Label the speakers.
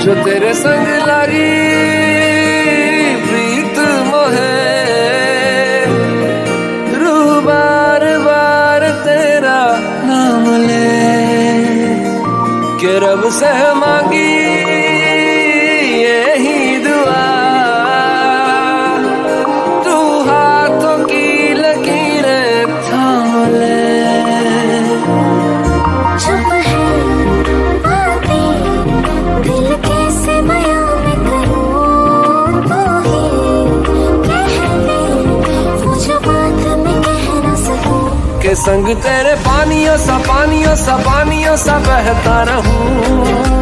Speaker 1: जो तेरे संग लगी प्रीत मोहे, रूह बार बार तेरा नाम ले के रब से मांगी यही दुआ, तू हाथों की लकीरें थाम ले।
Speaker 2: चुप है बातें दिल कैसे बयां मैं करूं, तू ही कह ले वो जो बात मैं कह न सकूं।
Speaker 1: के संग तेरे पानियों सा बहता रहूं।